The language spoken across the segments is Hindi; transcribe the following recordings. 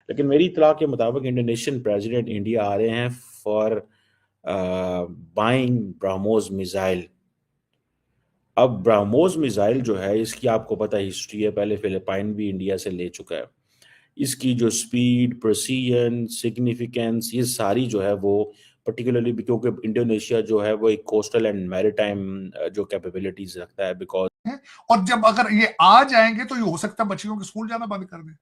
लेकिन मेरी इत्तला के मुताबिक इंडोनेशियन प्रेसिडेंट इंडिया आ रहे हैं फॉर बाइंग ब्रह्मोस मिसाइल। अब ब्रह्मोस मिसाइल जो है, इसकी आपको पता हिस्ट्री है, पहले फिलिपाइन भी इंडिया से ले चुका है। इसकी जो स्पीड, प्रिसीजन, सिग्निफिकेंस, ये सारी जो है वो पर्टिकुलरली क्योंकि इंडोनेशिया जो है वो एक कोस्टल एंड मैरिटाइम जो कैपेबिलिटीज रखता है, बिकॉज और जब अगर ये आ जाएंगे तो ये हो सकता है बच्चियों के स्कूल जाना बंद कर दें,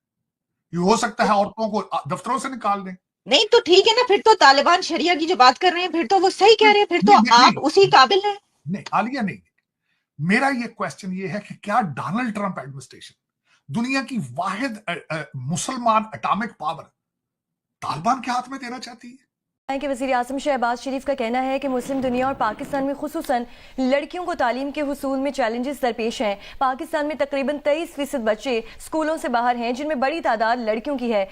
ये हो सकता है औरतों को दफ्तरों से निकाल दें। नहीं तो ठीक है ना, फिर तो तालिबान शरिया की जो बात कर रहे हैं फिर तो वो सही कह रहे हैं, फिर तो आप उसी काबिल हैं। नहीं आलिया, नहीं, मेरा ये क्वेश्चन ये है कि क्या डोनाल्ड ट्रंप एडमिनिस्ट्रेशन, दुनिया की वाहिद मुसलमान एटॉमिक पावर, तालिबान के हाथ में देना चाहती है? कि वज़ीर आज़म शहबाज शरीफ का कहना है कि मुस्लिम दुनिया और पाकिस्तान में खुसूसन लड़कियों को तालीम के हुसूल में चैलेंजेस दरपेश हैं। पाकिस्तान में तकरीबन 23% बच्चे स्कूलों से बाहर हैं, जिनमें बड़ी तादाद लड़कियों की है।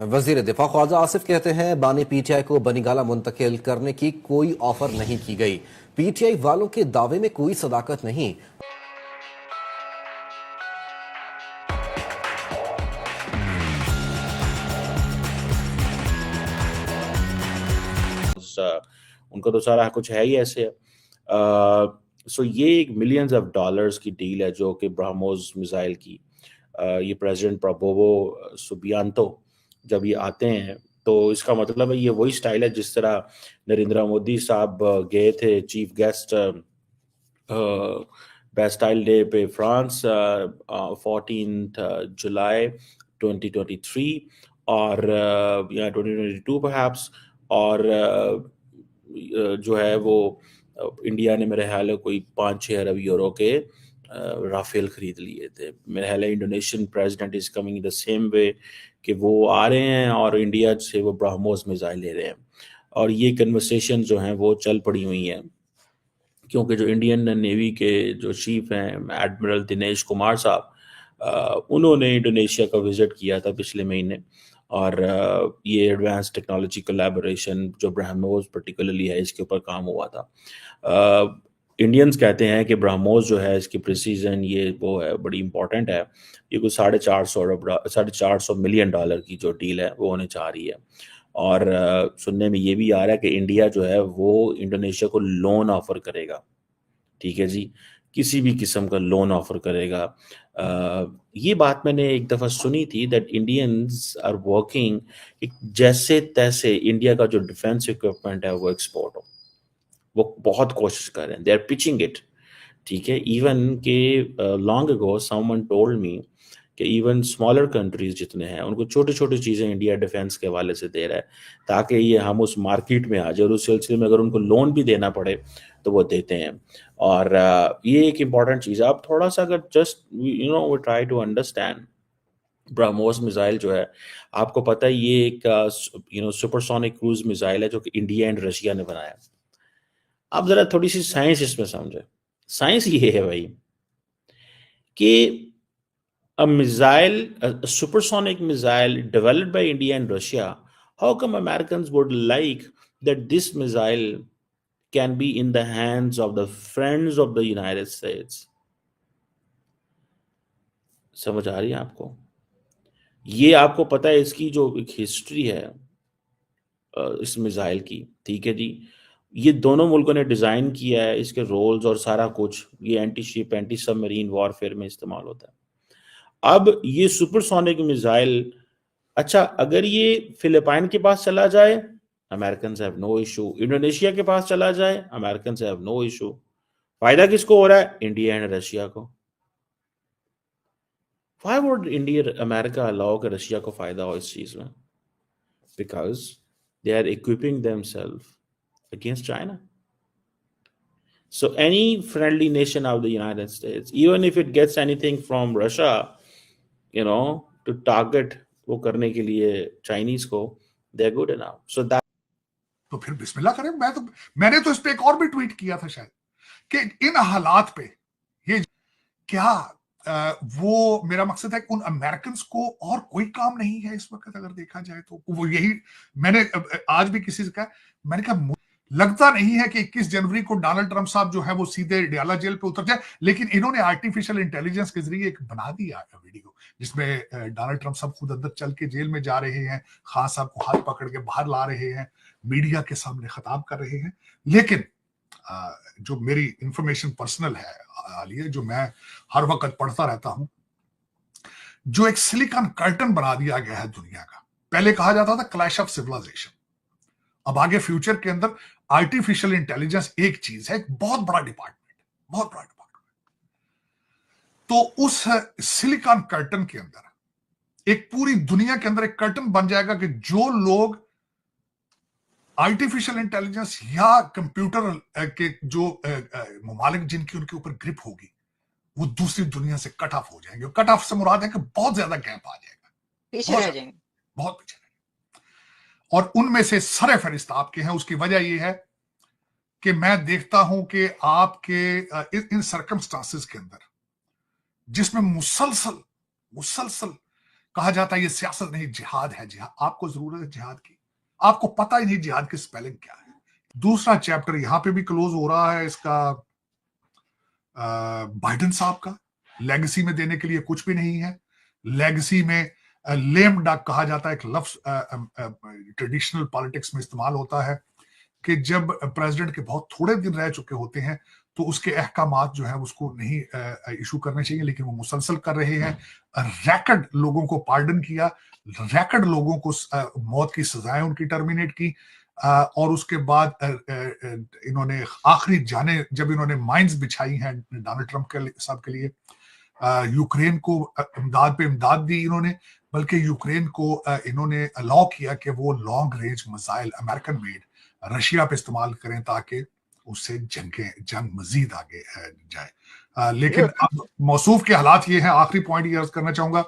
वजीर दिफा ख्वाजा आसिफ कहते हैं बानी पीटीआई को बनीगाला मुंतकिल करने की कोई ऑफर नहीं की गई। पीटीआई वालों के दावे में कोई सदाकत नहीं। उनका तो सारा कुछ है ही ऐसे। सो ये एक मिलियंस ऑफ डॉलर्स की डील है जो कि ब्रह्मोस मिसाइल की। ये प्रेसिडेंट प्रबोवो सुबियांतो जब ये आते हैं तो इसका मतलब है ये वही स्टाइल है जिस तरह नरेंद्र मोदी साहब गए थे चीफ गेस्ट बेस्टाइल डे पे फ्रांस 14 जुलाई 2023 और या 2022 परहैप्स, और जो है वो इंडिया ने मेरे ख्याल है कोई 5-6 अरब यूरो के राफेल खरीद लिए थे। मेरे ख्याल है Indonesian president is coming the same way कि वो आ रहे हैं और इंडिया से वो ब्रह्मोस मिसाइल ले रहे हैं, और ये कन्वर्सेशन जो हैं वो चल पड़ी हुई हैं क्योंकि जो इंडियन नेवी के जो चीफ हैं एडमिरल दिनेश कुमार साहब, उन्होंने इंडोनेशिया का विजिट किया था पिछले महीने, और ये एडवांस टेक्नोलॉजी कोलैबोरेशन जो ब्रह्मोस पर्टिकुलरली है इसके ऊपर काम हुआ था। इंडियंस कहते हैं कि ब्रह्मोस जो है इसकी प्रिसीजन ये वो है बड़ी इंपॉर्टेंट है। ये कुछ 450 मिलियन डॉलर की जो डील है वो होने जा रही है, और सुनने में ये भी आ रहा है कि इंडिया जो है वो इंडोनेशिया को लोन ऑफर करेगा। ठीक है जी, किसी भी किस्म का लोन ऑफर करेगा। ये बात मैंने एक दफ़ा सुनी थी दैट इंडियंस आर वर्किंग जैसे तैसे इंडिया का जो डिफेंस इक्विपमेंट है वो एक्सपोर्ट हो, वो बहुत कोशिश कर रहे हैं, दे आर पिचिंग इट। ठीक है, इवन के long ago someone told me कि इवन स्मॉलर कंट्रीज जितने हैं उनको छोटी छोटी चीज़ें इंडिया डिफेंस के हवाले से दे रहा है ताकि ये हम उस मार्केट में आ जाए, और उस सिलसिले में अगर उनको लोन भी देना पड़े तो वो देते हैं। और ये एक इम्पॉर्टेंट चीज़ है। आप थोड़ा सा अगर जस्ट वो try to understand BrahMos missile जो है, आपको पता है ये एक सुपरसोनिक क्रूज मिसाइल है जो कि इंडिया एंड रशिया ने बनाया। आप जरा थोड़ी सी साइंस इसमें समझे। साइंस ये है भाई कि a missile, a supersonic missile developed by India and Russia, how come Americans would like that this missile can be in the hands of the friends of the United States? समझ आ रही है आपको? ये आपको पता है इसकी जो एक हिस्ट्री है इस मिसाइल की, ठीक है जी, ये दोनों मुल्कों ने डिजाइन किया है, इसके रोल्स और सारा कुछ, ये anti ship anti submarine warfare में इस्तेमाल होता है। अब ये सुपरसोनिक मिसाइल, अच्छा अगर ये फिलिपाइन के पास चला जाए American have no issue, Indonesia के पास चला जाए अमेरिकन हैव नो इशू। फायदा किसको हो रहा है? इंडिया एंड रशिया को। Why would India America allow कि रशिया को फायदा हो इस चीज में? Because they are equipping themself against China. So any friendly nation of the United States, even if it gets anything from Russia, to target वो करने के लिए चाइनीज को, they're good enough. So that. तो फिर बिस्मिल्लाह करें। मैंने तो इस पे एक और भी ट्वीट किया था शायद कि इन हालात पे ये क्या वो मेरा मकसद है कि उन अमेरिकन को और कोई काम नहीं है इस वक्त अगर देखा जाए तो वो यही। मैंने आज भी किसी से कहा, मैंने कहा लगता नहीं है कि 21 जनवरी को डोनाल्ड ट्रंप साहब जो है वो सीधे डियाला जेल पे उतर जाए, लेकिन इन्होंने आर्टिफिशियल इंटेलिजेंस के जरिए एक बना दिया वीडियो जिसमें डोनाल्ड ट्रंप साहब खुद अंदर चल के जेल में जा रहे हैं, खान साहब को हाथ पकड़ के बाहर ला रहे हैं, मीडिया के सामने खिताब कर रहे हैं। लेकिन जो मेरी इंफॉर्मेशन पर्सनल है आलिया, जो मैं हर वक्त पढ़ता रहता हूं, जो एक सिलिकॉन कर्टन बना दिया गया है दुनिया का। पहले कहा जाता था क्लैश ऑफ सिविलाइजेशन, अब आगे फ्यूचर के अंदर आर्टिफिशियल इंटेलिजेंस एक चीज है, एक बहुत बड़ा डिपार्टमेंट, बहुत बड़ा डिपार्टमेंट। तो उस सिलिकॉन कर्टन के अंदर एक पूरी दुनिया के अंदर एक कर्टन बन जाएगा कि जो लोग आर्टिफिशियल इंटेलिजेंस या कंप्यूटर के जो ममालिक जिनकी उनके ऊपर ग्रिप होगी, वो दूसरी दुनिया से कट ऑफ हो जाएंगे। कट ऑफ से मुराद है कि बहुत ज्यादा गैप आ जाएगा, पीछे रह जाएंगे, बहुत पीछे। और उनमें से सरे फहरिस्त आपके हैं। उसकी वजह यह है कि मैं देखता हूं कि आपके इन सर्कमस्टांसेस के अंदर जिसमें मुसलसल कहा जाता है ये सियासत नहीं जिहाद है, जिहाद आपको जरूरत है जिहाद की, आपको पता ही नहीं जिहाद की स्पेलिंग क्या है। दूसरा चैप्टर यहां पे भी क्लोज हो रहा है इसका, बाइडेन साहब का लेगेसी में देने के लिए कुछ भी नहीं है। लेगेसी में लेम डक कहा जाता है, एक लफ्ज ट्रेडिशनल पॉलिटिक्स में इस्तेमाल होता है कि जब प्रेसिडेंट के बहुत थोड़े दिन रह चुके होते हैं तो उसके अहकामात जो है उसको नहीं इशू करने चाहिए, लेकिन वो मुसलसल कर रहे हैं। रैकड लोगों को पार्डन किया, रैकड लोगों को मौत की सजाएं उनकी टर्मिनेट की, और उसके बाद इन्होंने आखिरी जाने जब इन्होंने माइंस बिछाई हैं डोनाल्ड ट्रंप के साहब के लिए, यूक्रेन को इमदाद पे इमदाद दी इन्होंने, बल्कि यूक्रेन को इन्होंने अलाउ किया कि वो long range missile American made Russia पे इस्तेमाल करें ताकि उससे जंग मजीद आगे जाए। लेकिन अब मौसूफ के हालात ये हैं। आखिरी पॉइंट ये अर्ज करना चाहूंगा,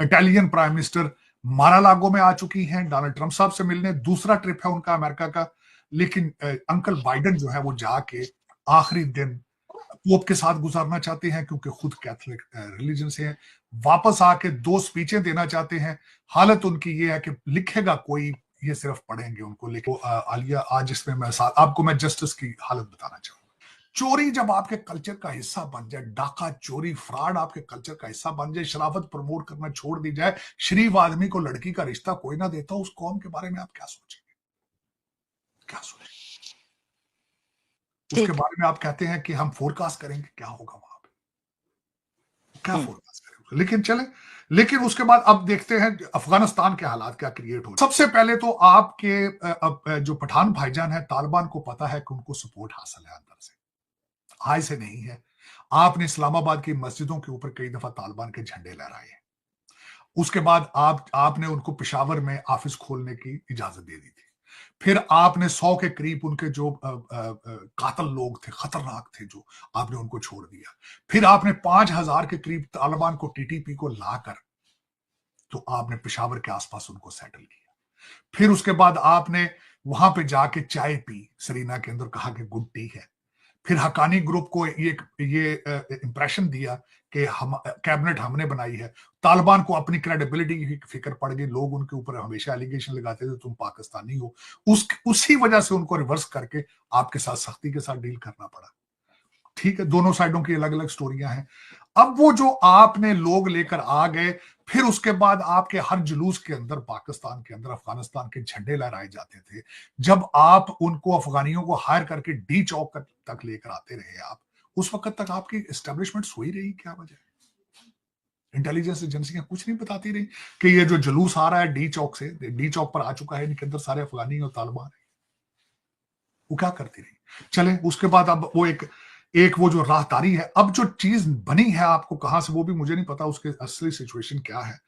इटालियन प्राइम मिनिस्टर मारालागो में आ चुकी हैं डोनाल्ड ट्रंप साहब से मिलने, दूसरा ट्रिप है उनका अमेरिका का। लेकिन अंकल बाइडेन जो है वो जाके आखिरी दिन पोप के साथ गुजारना चाहते हैं क्योंकि खुद कैथोलिक रिलीजन से हैं। वापस आके 2 स्पीचें देना चाहते हैं। हालत उनकी ये है कि लिखेगा कोई, ये सिर्फ पढ़ेंगे उनको। लेकिन आलिया आज इसमें मैं आपको मैं जस्टिस की हालत बताना चाहूंगा। चोरी जब आपके कल्चर का हिस्सा बन जाए, डाका चोरी फ्रॉड आपके कल्चर का हिस्सा बन जाए, शराफत प्रमोट करना छोड़ दी जाए, शरीफ आदमी को लड़की का रिश्ता कोई ना देता, उस कौम के बारे में आप क्या सोचेंगे? क्या सोचेंगे उसके बारे में? आप कहते हैं कि हम फोरकास्ट करेंगे क्या होगा वहां पे, क्या फोरकास्ट करेंगे? लेकिन उसके बाद अब देखते हैं अफगानिस्तान के हालात क्या क्रिएट हो। सबसे पहले तो आपके जो पठान भाईजान है, तालिबान को पता है कि उनको सपोर्ट हासिल है अंदर से, हाय से नहीं है। आपने इस्लामाबाद की मस्जिदों के ऊपर कई दफा तालिबान के झंडे लहराए हैं। उसके बाद आपने उनको पेशावर में ऑफिस खोलने की इजाजत दे दी थी। फिर आपने 100 के करीब उनके जो कातल लोग थे, खतरनाक थे, जो आपने उनको छोड़ दिया। फिर आपने 5000 के करीब तालिबान को टीटीपी को लाकर तो आपने पेशावर के आसपास उनको सेटल किया। फिर उसके बाद आपने वहां पे जाके चाय पी सरीना के अंदर, कहा कि गुड टी है। फिर हकानी ग्रुप को ये इंप्रेशन दिया कि हम कैबिनेट हमने बनाई है। तालिबान को अपनी क्रेडिबिलिटी की फिक्र पड़ गई, लोग उनके ऊपर हमेशा एलिगेशन लगाते थे तुम पाकिस्तानी हो। उसी वजह से उनको रिवर्स करके आपके साथ सख्ती के साथ डील करना पड़ा। ठीक है, दोनों साइडों की अलग अलग स्टोरियां हैं। अब वो जो आपने लोग लेकर आ गए, फिर उसके बाद आपके हर जुलूस के अंदर पाकिस्तान के अंदर अफगानिस्तान के झंडे लहराए जाते थे। जब आप उनको अफगानियों को हायर करके डी चौक तक लेकर आते रहे आप, उस वक्त तक आपकी एस्टेब्लिशमेंट सोई रही। क्या वजह? इंटेलिजेंस एजेंसियां कुछ नहीं बताती रही कि ये जो जुलूस आ रहा है डी चौक से, डी चौक पर आ चुका है, इनके अंदर सारे अफगानी और तालिबान है। वो क्या करती रही? चले उसके बाद अब वो एक वो जो राहदारी है, अब जो चीज बनी है आपको कहां से वो भी मुझे नहीं पता उसके असली सिचुएशन क्या है।